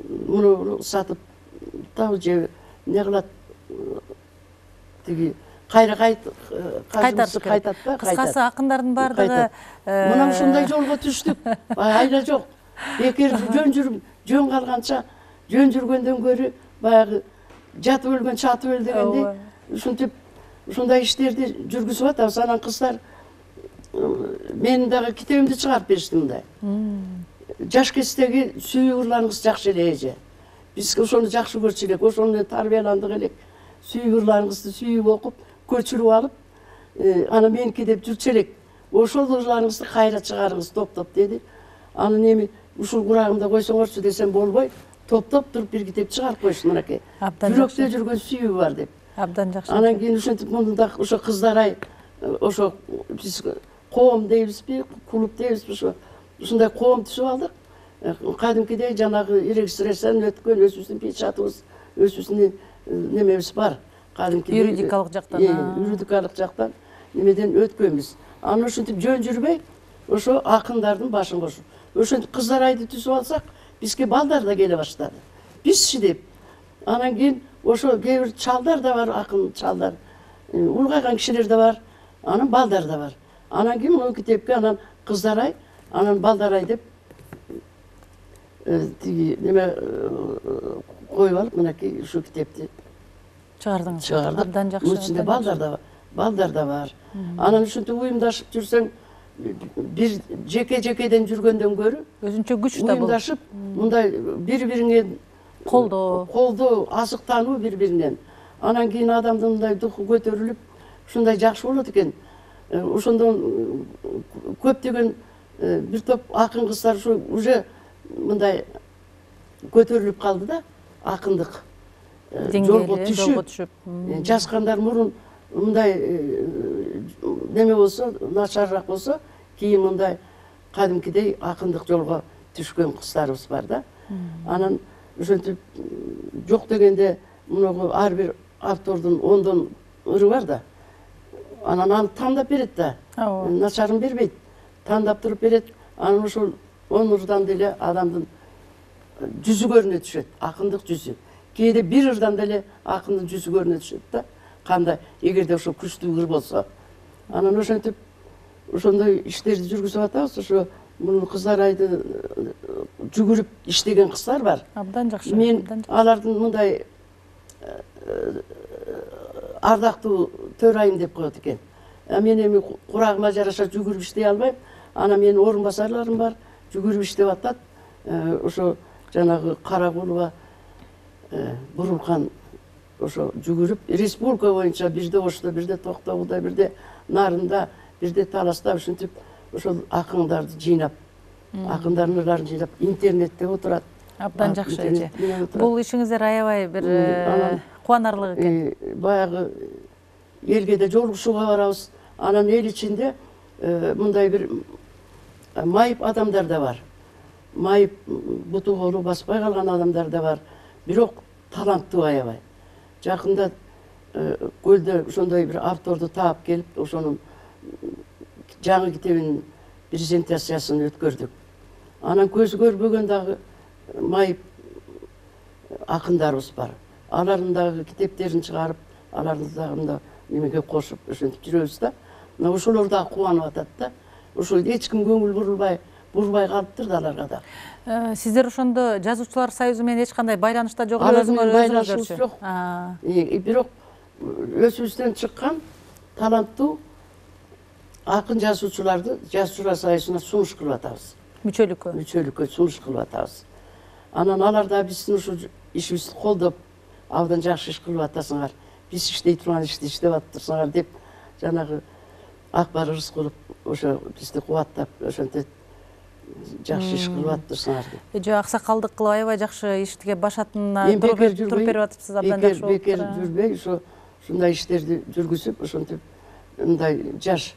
муну сатып табы же эмне кылат? Тиги кайра кайтат да. Кыскасы акындардын баардыгы мына ушундай жолго түштүк. Айла жок. Бекер жөн калганча, жөн жүргөндөн көрү баягы жатып өлгөн чатып өл дегендей ушинтип ушундай иштерди жүргүзүп атабыз. Анан кыздар менин дагы китебимди чыгарып беришти мындай. Жаш кездеги сүйүү ырларыңыз жакшы эле эже. Биз ошону жакшы көрчү элек, ошону тарбияландык элек. Сүйүү ырларыңызды сүйүп окуп, көчүрүп алып, анан меники деп жүрчү элек. Ошол ырларыңызды кайра чыгарыңыз топтоп деди. Анан эми ушул курагымда койсоңорчу десем болбой, топтоп туруп бир китеп чыгарып коюшту мынакей. Жүрөктө жүргөн сүйүү бар деп. Абдан жакшы. Анан кийин ушинтип мында ошо Кыздар ай, ошо биз коом дейбизби, клуб дейбизби, ушундай коом түзүп алдык. Кадимкидей жанагы регистрациядан өткөн өзүбүздүн печатыбыз, өзүбүздүн немебиз бар. Кадимкидей Юридикалык жактан. Юридикалык жактан немеден өткөнбүз. Анан ушинтип жөн жүрбөй, ошо акындардын башын кошуп. Ошентип Кыздар айды түзүп алсак, бизге балдар да келе баштады. Бизчи деп. Анан кийин ошо кээ бир чалдар да бар, акын чалдар. Улгайган кишилер да бар, анан балдар да бар. Анан кийин мына китепке анан кыздарай, анан балдарай деп тиги неме коюп алып мынакей ушу китепти чыгардыңыз. чыгардык. Абдан жакшы. Мунун ичинде балдар да бар. Анан ушинтип уюмдашып жүрсөң, бир жеке-жекеден жүргөндөн көрү Өзүнчө күч да бул. уюмдашып, мындай бири-бириңе колдоо, азыктануу бири-биринен. Анан кийин адамдын мындай духу көтөрүлүп, ушундай жакшы болот экен. Ошондон көптөгөн бир топ акын кыздар ушу уже мындай көтөрүлүп калды да, акындык жолго түшүп. Жазгандар мурун мындай неме болсо, начарыраак болсо, кийин мындай кадимкидей акындык жолго түшкөн кыздарыбыз бар да. Анан ошентип жок дегенде мунугу ар бир автордун 10дон ыры бар да. Анан аны тандап берет да. Начарын бербейт. Тандап туруп берет. Анан ошол 10 ырдан деле адамдын жүзү көрүнө түшөт, акындык жүзү. Кээде бир ырдан деле акындын жүзү көрүнө түшөт да. Кандай эгерде ошо күчтүү ыр болсо. Анан ошентип ошондой иштерди жүргүзүп атабыз. Ошо муну кыздар айды жүгүрүп иштеген кыздар бар. Абдан жакшы. Мен алардын мындай ардактуу төрайым деп коет экен. Мен эми курагыма жараша жүгүрүп иштей албайм. Анан менин орун басарларым бар, жүгүрүп иштеп атат. Ошо жанагы Каракулова, Бурулкан ошо жүгүрүп республика боюнча бирде Ошто, бирде Токтогулда, бирде Нарында, бирде Таласта ушинтип ошол акындарды жыйнап, акындардын ырларын жыйнап интернетте отурат. Абдан жакшы эже. Бул ишиңиздер аябай бир кубанарлык экен. Баягы элге да жолугушууга барабыз. Анан эл ичинде мындай бир майып адамдар да бар. Майып буту колу баспай калган адамдар да бар. Бирок таланттуу аябай. Жакында көлдө ошондой бир авторду таап келип, ошонун жаңы китебинин презентациясын өткөрдүк. Анан көзү көрбөгөн дагы майып акындарыбыз бар. Алардын дагы китептерин чыгарып, алардын дагы немеге кошуп ошентип жүрөбүз да. Мына ошолор дагы кубанып атат да. Ошол эч ким көңүл бурбай калыптыр да аларга да. Сиздер ошондо жазуучулар союзу менен эч кандай байланышта жок эле, өзүңөр байланышыбыз жок. Бирок өзүбүздөн чыккан таланттуу акын жазуучуларды жазуучулар союзуна сунуш кылып атабыз. Мүчөлүккө сунуш кылып атабыз. Анан алар да биздин ушу ишибизди колдоп, абдан жакшы иш кылып атасыңар, биз иштей турган ишти иштеп атырсыңар деп жанагы Акбар Рыскулов ошо бизди кубаттап, ошентип жакшы иш кылып атырсыңар деп. Эже аксакалдык кылып аябай жакшы ишке башатына туруп берип атыпсыз, абдан жакшы болуп. Бекер жүрбөй, ушундай иштерди жүргүзүп, ошентип мындай жаш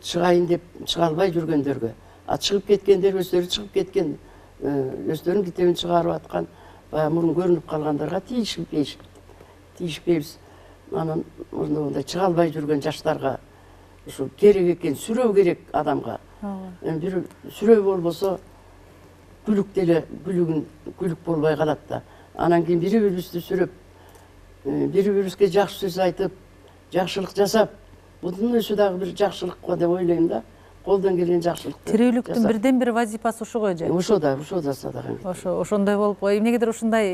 чыгайын деп чыга албай жүргөндөргө, чыгып кеткендер өздөрү чыгып кеткен, өздөрүнүн китебин чыгарып аткан, баягы мурун көрүнүп калгандарга тийишпейбиз. Анан мындай чыга албай жүргөн жаштарга ушу керек экен, сүрөө керек адамга. Бир сүрөө болбосо күлүк деле күлүк болбой калат да. Анан кийин бири-бирибизди сүрөп, бири-бирибизге жакшы сөз айтып, жакшылык жасап, бунун өзү дагы бир жакшылык го деп ойлойм да. Колдон келген жакшылыкты. Тирүүлүктүн бирден бир вазипасы ушул го эже. Ошо да садаган. Ошондой болуп, эмнегедир ушундай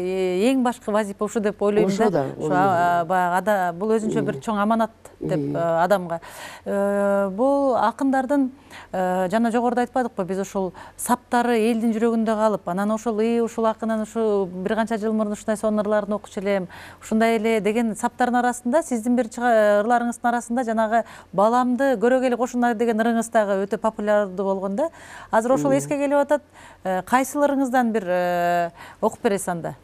эң башкы вазипа ушу деп ойлойм да. Баягы бул өзүнчө бир чоң аманат деп адамга. Бул акындардын жана жогоруда айтпадыкпы, биз ушул саптары элдин жүрөгүндө калып, анан ошол ушул акынын ушу бир канча жыл мурун ушундай сонун ырларын окучу элем, ушундай эле деген саптардын арасында, сиздин бир ырларыңыздын арасында жанагы баламды көрөгели кошуна деген ырыңыз дагы өтө популярдуу болгон да. Азыр ошол эске келип атат. Кайсыл ырыңыздан бир окуп бересиз анда?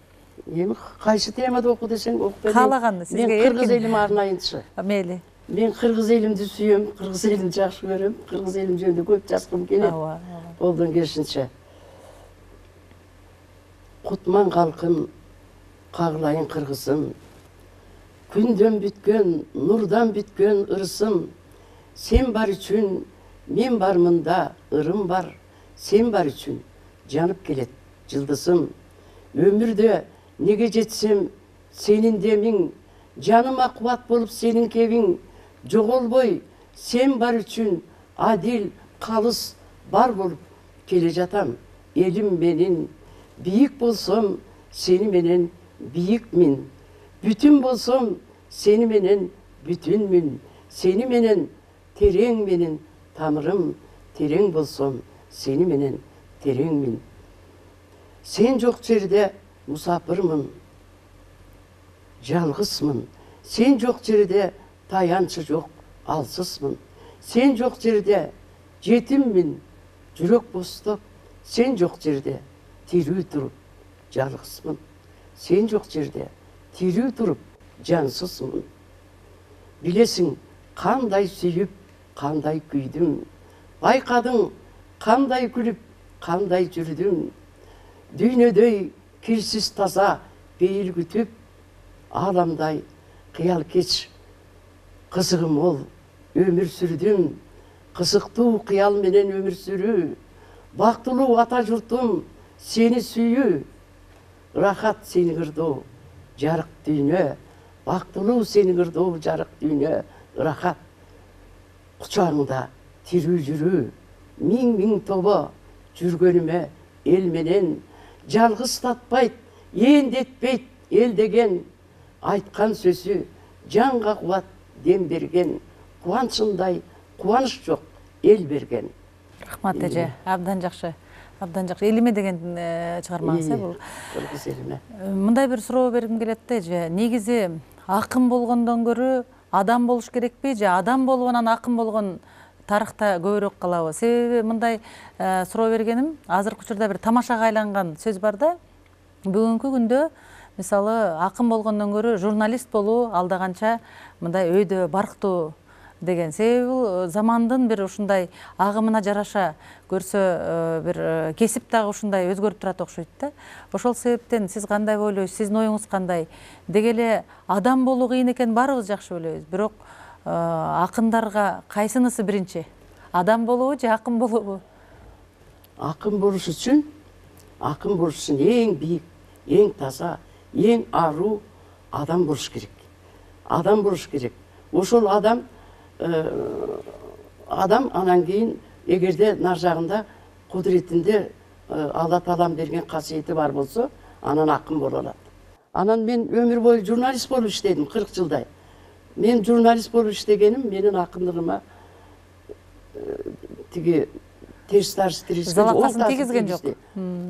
Эми кайсы темада оку десең окуп берем. Каалаганды сизге эркин. Мен кыргыз элиме арнайынчы. Мейли. Мен кыргыз элимди сүйөм, кыргыз элимди жакшы көрөм, кыргыз элим жөнүндө көп жазгым келет. Колдон келишинче. Кутман калкым, кагылайын кыргызым. Күндөн бүткөн, нурдан бүткөн ырысым. Сен бар үчүн мен бармында, ырым бар. Сен бар үчүн жанып келет жылдызым. Өмүрдө Неге жетсем сенин демиң, жаныма кубат болуп сенин кебиң, жоголбой сен бар үчүн адил калыс бар болуп келе жатам. Элим менин бийик болсом сени менен бийикмин, бүтүн болсом сени менен бүтүнмүн, сени менен терең менен тамырым, терең болсом сени менен тереңмин. Сен жок жерде мусапырмын, жалгызмын. Сен жок жерде таянчы жок, алсызмын. Сен жок жерде жетиммин, жүрөк бостоп. Сен жок жерде тирүү туруп жалгызмын. Сен жок жерде тирүү туруп жансызмын. Билесиң, кандай сүйүп, кандай күйдүм. Байкадың, кандай күлүп, кандай жүрдүм. Дүйнөдөй кирсиз таза бейил күтүп, аламдай кыял кеч кызыгым ол өмүр сүрдүм. Кызыктуу кыял менен өмүр сүрүү, бактылуу ата журтум сени сүйүү. Рахат сени кырдоо жарык дүйнө, бактылуу сени кырдоо жарык дүйнө. Рахат кучагыңда тирүү жүрүү, миң тобо жүргөнүмө эл менен. Жалгыз татпайт, эндетпейт эл деген, айткан сөзү жанга кубат дем берген. Кубанчындай кубаныч жок эл берген. Рахмат эже, абдан жакшы. Абдан жакшы. Элиме деген чыгармаңыз бул. Кыргыз элиме. Мындай бир суроо бергим келет да эже. Негизи акын болгондон көрө адам болуш керекпи же адам болуп анан акын болгон тарыхта көбүрөөк калабы? Себеби мындай суроо бергеним, азыркы учурда бир тамашага айланган сөз бар да. Бүгүнкү күндө мисалы акын болгондон көрө журналист болуу алда канча мындай өйдө барктуу деген. Себеби бул замандын бир ушундай агымына жараша көрсө бир кесип дагы ушундай өзгөрүп турат окшойт да. Ошол себептен сиз кандай ойлойсуз? Сиздин оюңуз кандай? Деги эле адам болуу кыйын экен баарыбыз жакшы билебиз. Бирок акындарга кайсынысы биринчи? Адам болобу же акын болобу? Акын болуш үчүн эң бийик, эң таза, эң аруу адам болуш керек. Адам болуш керек. Ошол адам анан кийин эгерде нар жагында кудуретинде Алла Таалам берген касиети бар болсо, анан акын боло алат. Анан мен өмүр бою журналист болуп иштедим 40 жылдай. Мен журналист болуп иштегеним менин акындыгыма тиги терс залапкасын тийгизген жок.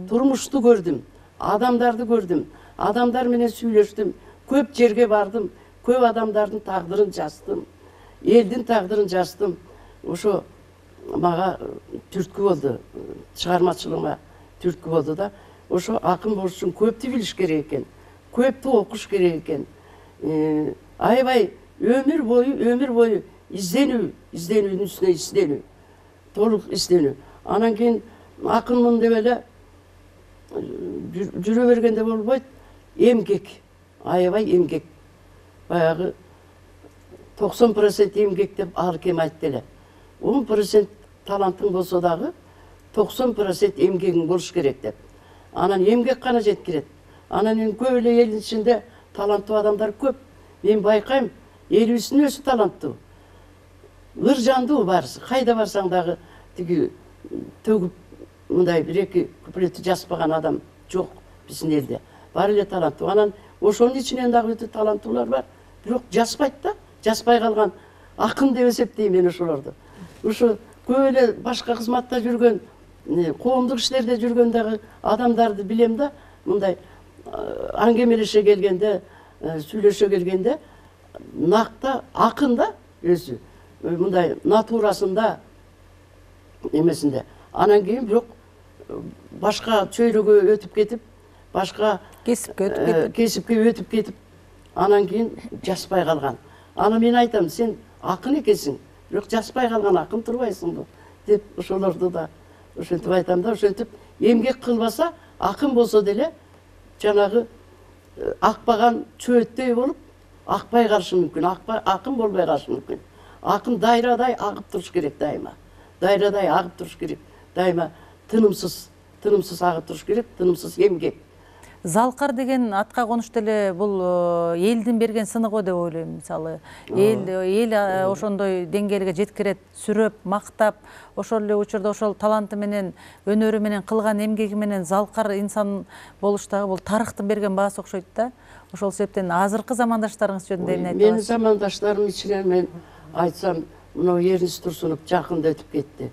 Турмушту көрдүм, адамдарды көрдүм, адамдар менен сүйлөштүм, көп жерге бардым, көп адамдардын тагдырын жаздым, элдин тагдырын жаздым. Ошо мага түрткү болду, чыгармачылыгыма түрткү болду да. Ошо акын болуш үчүн көптү билиш керек экен, көптү окуш керек экен. Аябай өмүр бою изденүүнүн үстүнө изденүү, толук изденүү. Анан кийин акынмын деп эле жүрө бергенде болбойт. Эмгек, аябай эмгек. Баягы 90% эмгек деп ар кем айтты эле. 10% талантың болсо дагы 90% эмгегиң болуш керек деп. Анан эмгек гана жеткирет. Анан көп эле элдин ичинде таланттуу адамдар көп. Мен байкайм, элибиздин өзү таланттуу. Ыр жандуу барысы. Кайда барсаң дагы тиги төгүп мындай бир-эки куплетти жазбаган адам жок биздин элде. Бар эле таланттуу. Анан ошонун ичинен дагы өтө таланттуулар бар. Бирок жазбайт да. Жазбай калган акын деп эсептейм мен ошолорду. Ушу көп эле башка кызматта жүргөн, коомдук иштерде жүргөн дагы адамдарды билем да. Мындай аңгемелеше келгенде, сүйлөшө келгенде накта акын да өзү. Мындай натурасында эмесинде. Анан кийин бирок башка чөйрөгө өтүп кетип, башка кесипке өтүп кетип, анан кийин жазбай калган. Аны мен айтам, сен акын экенсиң, бирок жазбай калган акын турбайсыңбы деп ошолорду да ошентип айтам да. Ошентип эмгек кылбаса, акын болсо деле жанагы акпаган чөйөттөй болуп акпай калышы мүмкүн, акын болбой калышы мүмкүн. Акын дайрадай агып туруш керек дайыма. Дайрадай агып туруш керек. Дайыма тынымсыз агып туруш керек, тынымсыз эмгек. Залкар деген атка конушту эле бул элдин берген сыныгы деп ойлойм. Мисалы эл ошондой деңгээлге жеткирет, сүрөп, мактап, ошол эле учурда ошол таланты менен, өнөрү менен, кылган эмгеги менен залкар инсан болуштагы бул тарыхтын берген баасы окшойт да. Ошол себептен азыркы замандаштарыңыз жөнүндө эмне айта Менин аласыз? замандаштарым ичинен мен айтсам, мына Эрнис Турсунов жакында өтүп кетти.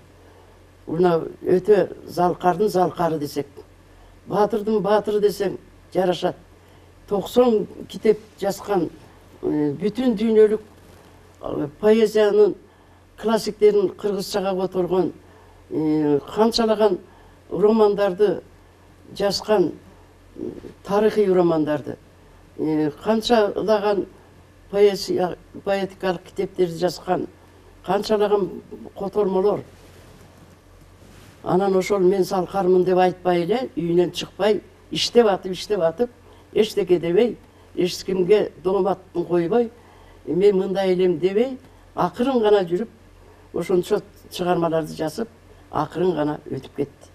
Мына өтө залкардын залкары десек, баатырдын баатыры десең жарашат. 90 китеп жазган, бүтүн дүйнөлүк поэзиянын классиктерин кыргызчага которгон, канчалаган романдарды жазган, тарыхый романдарды, канчалаган поэтикалык китептерди жазган, канчалаган котормолор. Анан ошол мен залкармын деп айтпай эле, үйүнөн чыкпай, иштеп атып, эчтеке дебей, эч кимге дооматтын койбой, мен мындай элем дебей, акырын гана жүрүп, ошончо чыгармаларды жазып, акырын гана өтүп кетти.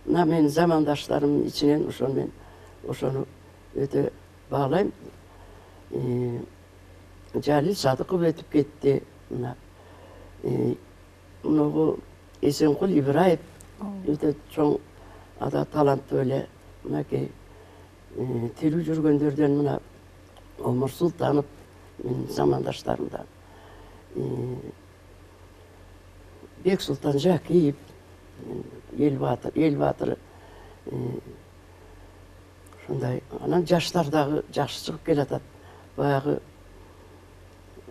Мына менин замандаштарымдын ичинен ошону өтө баалайм. Жалил Садыков өтүп кетти. Мына Эсенкул Ибраев өтө чоң таланттуу эле. Мынакей тирүү жүргөндөрдөн мына Омар Султанов менин замандаштарымдан. Бек Султан Жакиев, эл баатыры. Ошондой, анан жаштар дагы жакшы чыгып келатат. Баягы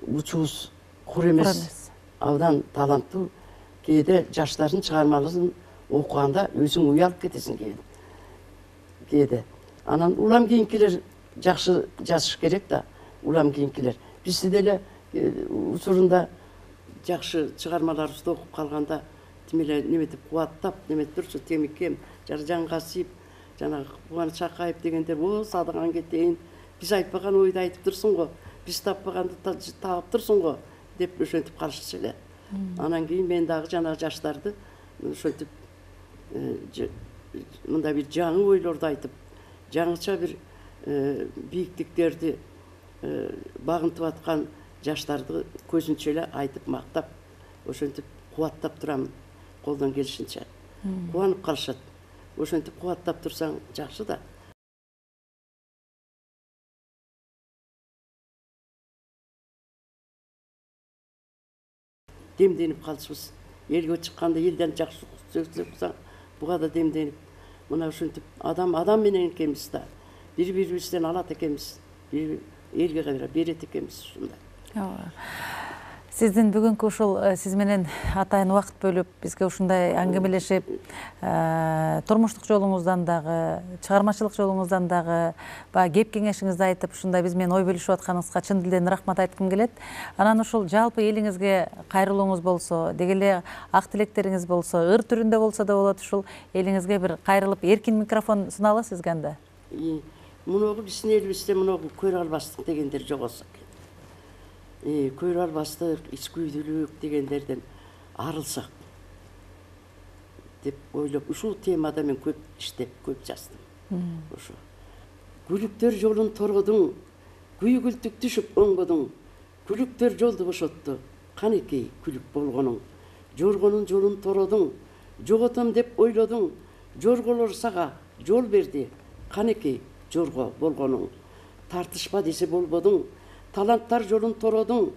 учубуз кур эмес, абдан таланттуу. Кээде жаштардын чыгармаларын окуганда өзүң уялып кетесиң кээде. Анан улам кийинкилер жакшы жазыш керек да, улам кийинкилер. Бизде деле учурунда жакшы чыгармаларыбызды окуп калганда тимеле неметип кубаттап, неметип турчу Темикем, Жаржангасиев, жанагы Кубаныч Чакаев дегендер, о Садыган кетейин, биз айтпаган ойду айтып турсуң го, биз таппаганды таап турсуң го деп ошентип калышчу эле. Анан кийин мен дагы жанагы жаштарды ошентип мындай бир жаңы ойлорду айтып, жаңыча бир бийиктиктерди багынтып аткан жаштарды көзүнчө эле айтып мактап, ошентип кубаттап турам колдон келишинче. Кубанып калышат. Ошентип кубаттап турсаң жакшы да. Демденип калышыбыз. Элге чыкканда элден жакшы сөз кылсаң, буга да демденип, мына ошентип адам менен экенбиз да. Бири-бирибизден алат экенбиз. Элге берет экенбиз ушундай. Сиздин бүгүнкү ушул сиз менен атайын убакыт бөлүп, бизге ушундай аңгемелешип, турмуштук жолуңуздан дагы, чыгармачылык жолуңуздан дагы кеп кеңешиңизди айтып, ушундай биз менен ой бөлүшүп атканыңызга чын дилден рахмат айткым келет. Анан ушул жалпы элиңизге кайрылууңуз болсо, деги эле ак тилектериңиз болсо, ыр түрүндө болсо да болот, ушул элиңизге бир кайрылып, эркин микрофон суналы сизге анда. Муногу биздин элибизде муногу көрө албастык дегендер жок болсо экен. Көрө албастык, ичкүйдүүлүк дегендерден арылсак деп ойлоп, ушул темада мен көп иштеп, көп жаздым. Ошо. Күлүктөр жолун тородуң, күйгүлтүк түшүп оңбодуң, күлүктөр жолду бошотту, канекей күлүк болгонуң. Жоргонун жолун тородуң, жоготом деп ойлодуң, жорголор сага жол берди, канекей жорго болгонуң. Тартышпа десе болбодуң, таланттар жолун тородуң,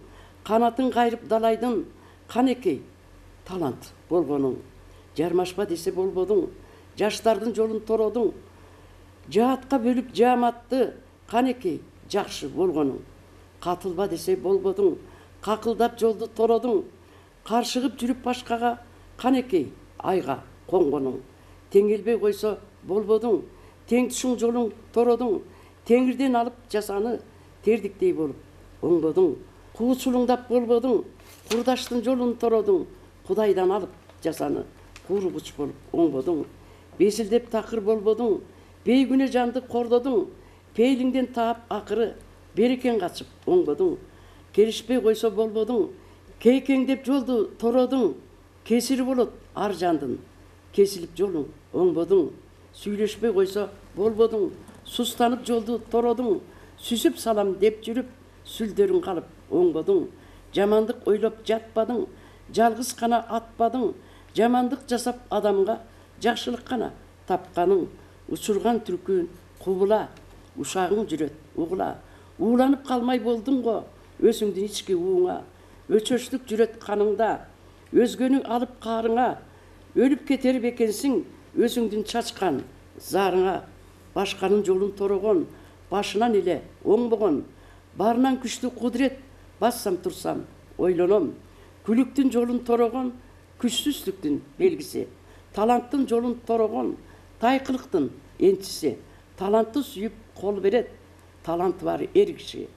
канатын кайрып далайдын, канекей талант болгонуң. Жармашпа десе болбодуң, жаштардын жолун тородуң, жаатка бөлүп жааматты, канекей жакшы болгонуң. Катылба десе болбодуң, какылдап жолду тородуң, каршыгып жүрүп башкага, канекей айга коңгонуң. Теңелбей койсо болбодуң, тең түшүң жолуң тородуң, теңирден алып жасаны, тердиктей болуп оңбодуң. Куучулуңдап болбодуң, курдаштын жолун тородуң, Кудайдан алып жасаны, кургуч болуп оңбодуң. Безилдеп такыр болбодуң, бейгүнө жанды кордодуң, пейлиңден таап акыры, берекен качып оңбодуң. Келишпей койсо болбодуң, кейкеңдеп жолду тородуң, кесири болот ар жандын, кесилип жолуң оңбодуң. Сүйлөшпей койсо болбодуң, Sustanып жолду тородуң, сүзүп салам деп жүрүп, сүлдөрүң калып оңбодуң. Жамандык ойлоп жатпадың, жалгыз гана атпадың. Жамандык жасап адамга жакшылык гана тапканың. Учурган түркүн кубула, ушагың жүрөт угула. Ууланып калмай болдуң го, өзүңдүн ички ууңа. Өчөчтүк жүрөт каныңда, өзгөнү алып карыңа. Өлүп кетер бекенсиң, өзүңдүн чачкан зарыңа. Башканын жолун торогон, башынан эле оңбогон. Барынан күчтүү кудурет, бассам турсам ойлоном. Күлүктүн жолун торогон, күчсүздүктүн белгиси. Таланттын жолун торогон, тайкылыктын энчиси. Талантты сүйүп кол берет, таланты бар эр киши.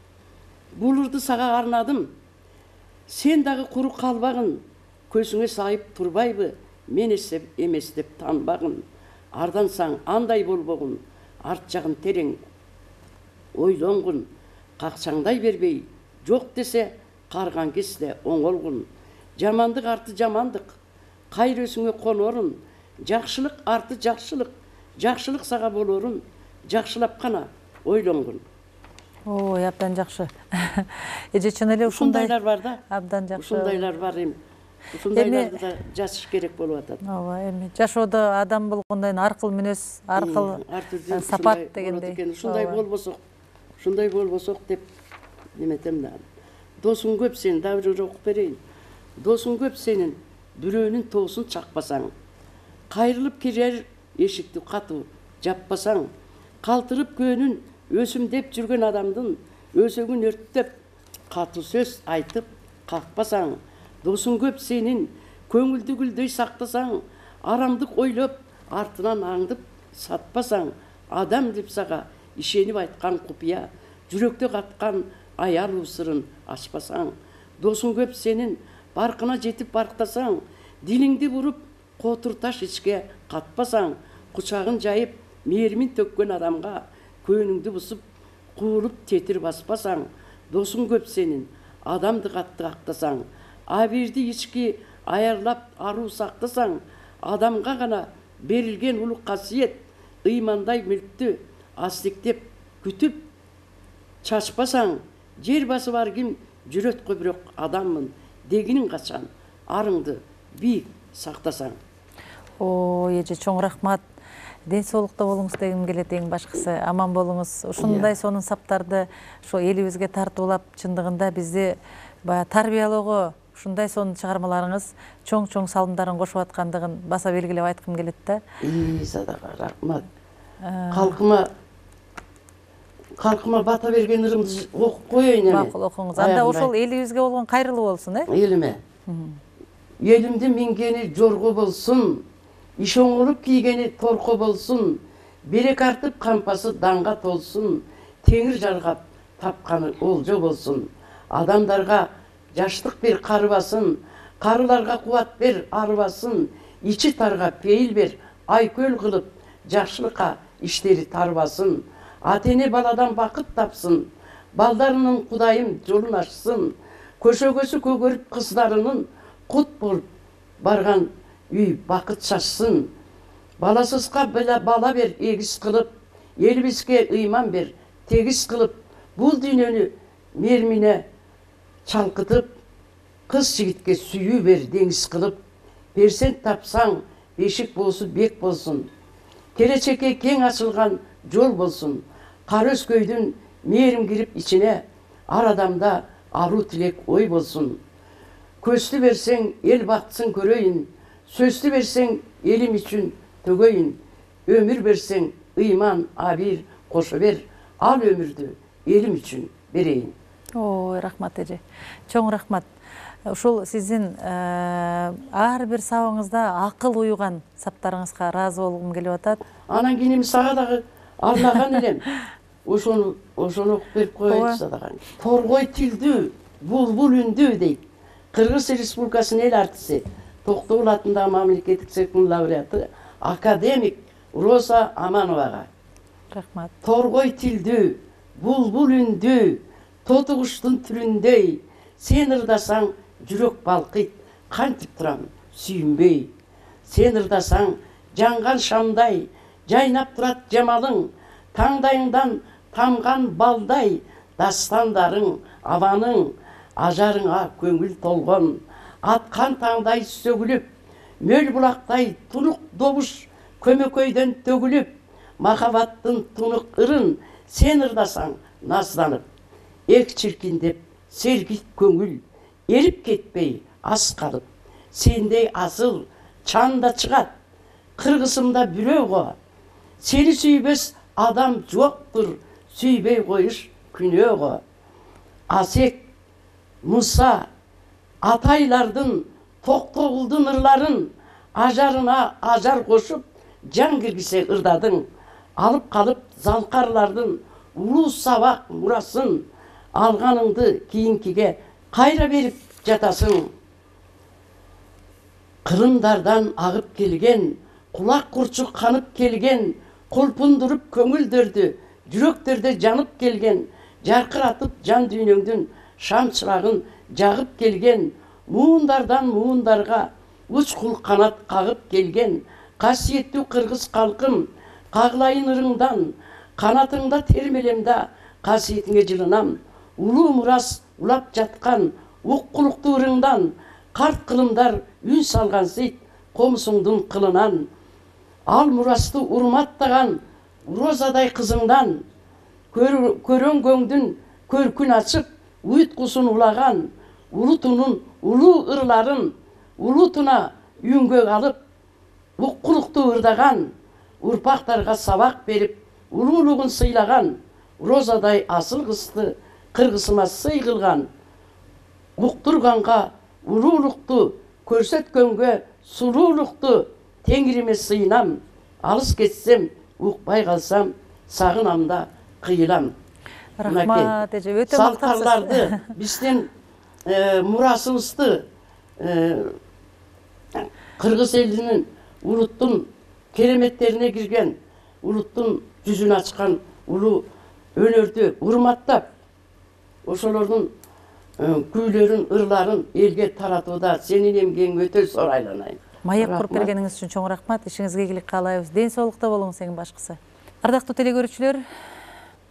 Бул ырды сага арнадым, сен дагы куру калбагын. Көзүңө сайып турбайбы, мен эмес деп танбагын. Ардансаң андай болбогун, арт жагын терең ойлонгун. Какчаңдай бербей, жок десе, карган кезде оңолгун. Жамандык арты жамандык, кайыр өзүңө конорун. Жакшылык арты жакшылык, жакшылык сага болорун. Жакшылап гана ойлонгун. Ой, абдан жакшы. Эже чын эле ушундайлар бар да. Абдан жакшы. Ушундайлар бар эми. Ушундайларды да жазыш керек болуп атат. Ооба, эми жашоодо адам болгондон кийин ар кыл мүнөз, ар кыл сапат дегендей. Ушундай болбосок деп неметем да. Досуң көп сенин, да бир окуп берейин. Досуң көп сенин, бирөөнүн тоосун чакпасаң, кайрылып кирер эшикти катуу жаппасаң, калтырып көөнүн өсүм деп жүргөн адамдын өсөгүн өрттөп, катуу сөз айтып какпасаң, досуң көп сенин, көңүлдү гүлдөй сактасаң, арамдык ойлоп, артынан аңдып сатпасаң, адам деп сага ишенип айткан купуя, жүрөктө каткан аялуу сырын ачпасаң, досуң көп сенин, баркына жетип барктасаң, дилиңди буруп, котур таш ичке катпасаң, кучагын жайып, мээримин төккөн адамга көөнүңдү бусуп, куулуп тетир баспасаң, досуң көп сенин, адамды катты актасаң, абирди ички аярлап аруу сактасаң, адамга гана берилген улук касиет, ыймандай мүлктү астиктеп күтүп чачпасаң, жер басы бар ким жүрөт көбүрөөк адаммын дегинин качан, арыңды бийик сактасаң. Ой, эже чоң рахмат. Ден соолукта болуңуз дегим келет, эң башкысы. Аман болуңуз. Ушундай сонун саптарды ошо элибизге тартуулап, чындыгында бизди баягы тарбиялоого ушундай сонун чыгармаларыңыз чоң-чоң салымдарын кошуп аткандыгын баса белгилеп айткым келет да. Садака рахмат. Калкыма бата берген ырымды окуп коеюн эми. Макул, окуңуз. Анда ошол элибизге болгон кайрылуу болсун, Элиме. Элимдин мингени жорго болсун, иш оңолуп кийгени торко болсун, берек артып кампасы данга толсун, теңир жаргап тапканы олжо болсун. Адамдарга жаштык бер карыбасын, карыларга кубат бер арыбасын, ичи тарга пейил бер айкөл кылып, жакшылыкка иштери тарбасын. Ата-эне баладан бакыт тапсын, балдарынын Кудайым жолун ачсын, көшөгөсү көгөрүп кыздарынын кут болуп барган үй бакыт чачсын. Баласызга бала бер эгиз кылып, элибизге ыйман бер тегиз кылып, бул дүйнөнү мермине чалкытып, кыз жигитке сүйүү бер деңиз кылып, берсең тапсаң, бешик болсун бек болсун. Келечекке кең ачылган жол болсун. Кар өзгөйдүн мээрим кирип ичине, ар адамда аруу тилек ой болсун. Көздү берсең эл бактысын көрөйүн, сөздү берсең элим үчүн төгөйүн. Өмүр берсең ыйман абир кошо бер, ал өмүрдү элим үчүн берейин. Ой, рахмат эже. Чоң рахмат. Ушул сиздин ар бир сабыңызда акыл уюган саптарыңызга ыраазы болгум келип атат. Анан кийин сага дагы арнаган элем. Ошону окуп берип коеюн сага. Торгой тилдүү, булбул үндүү дейт. Кыргыз Республикасынын эл артиси, Токтогул атындагы мамлекеттик сыйлыктын лауреаты академик Роза Амановага. Рахмат. Торгой тилдүү, булбул үндүү, тоту куштун түрүндөй, сен ырдасаң жүрөк балкыйт, кантип турам сүйүнбөй. Сен ырдасаң жанган шамдай, жайнап турат жамалың, таңдайыңдан тамған балдай, дастандарың, аваның, ажарыңа көңіл толған, атқан таңдай сөгіліп, мөл бұлақтай тұнық добыш көмекөйден төгіліп, махаббаттың тұнық ырын сен ырдасаң назданып, ек чіркін деп сергит көңіл, еріп кетпей ас қалып, сендей асыл чанда шығат, қырғысымда біреуға, сені сүйбес адам жоқтыр, сүйбей қойыш күнеуға. Асек, Мұса, атайлардың тоқтоғылдың ырларын, ажарына ажар қошып, жан кіргісе ырдадың, алып қалып залқарлардың ұлы сабақ мұрасын, алғаныңды кейінкіге қайра беріп жатасың. Қырымдардан ағып келген, құлақ құрчық қанып келген, құлпындырып көңілдерді, жүректерде жанып келген, жарқыратып жан дүйнеңдің шам шырағын жағып келген, муындардан муындарға ұшқыл қанат қағып келген, қасиетті қырғыз қалқым, қағылайын ырыңдан, қанатыңда термелемда қасиетіңе жылынам, ұлы мұрас ұлап жатқан ұққылықты ырыңдан, қарт қылымдар үн салған сейт қомысыңдың қылынан, ал мұрасты урматтаған розадай қызыңдан, көрөнгөңдің көркін ашып, ұйтқысын ұлаған, ұлы тұнын, ұлы ырларын, ұлы тұна үйінге алып, ұққылықты ырдаған, ұрпақтарға сабақ беріп, ұлылығын сыйлаған, розадай асыл қысты қырғысыма сый қылған, ұқтырғанға ұлылықты көрсеткенге сұлулықты теңіріме сыйынам, алыс кетсем, ұқпай қалсам, сағынамда қиылам. Рахмат, өте мақтапсыз. Салқарларды бізден мұрасымызды қырғыз елінің ұлттың кереметтеріне кірген, ұлттың жүзін ашқан ұлы өнерді урматтап, ошолордун күйлөрүн, ырларын элге таратууда сенин эмгегиң өтө зор айланайын. Маек куруп бергениңиз үчүн чоң рахмат. Ишиңизге ийгилик каалайбыз. Ден соолукта болуңуз эң башкысы. Ардактуу телекөрүүчүлөр,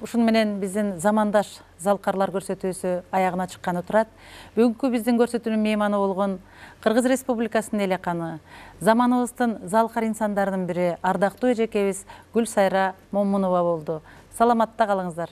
ушун менен биздин замандаш залкарлар көрсөтүүсү аягына чыкканы турат. Бүгүнкү биздин көрсөтүүнүн мейманы болгон Кыргыз Республикасынын элеканы, заманыбыздын залкар инсандарынын бири ардактуу эжекебиз Гүлсайра Момунова болду. Саламатта калыңыздар.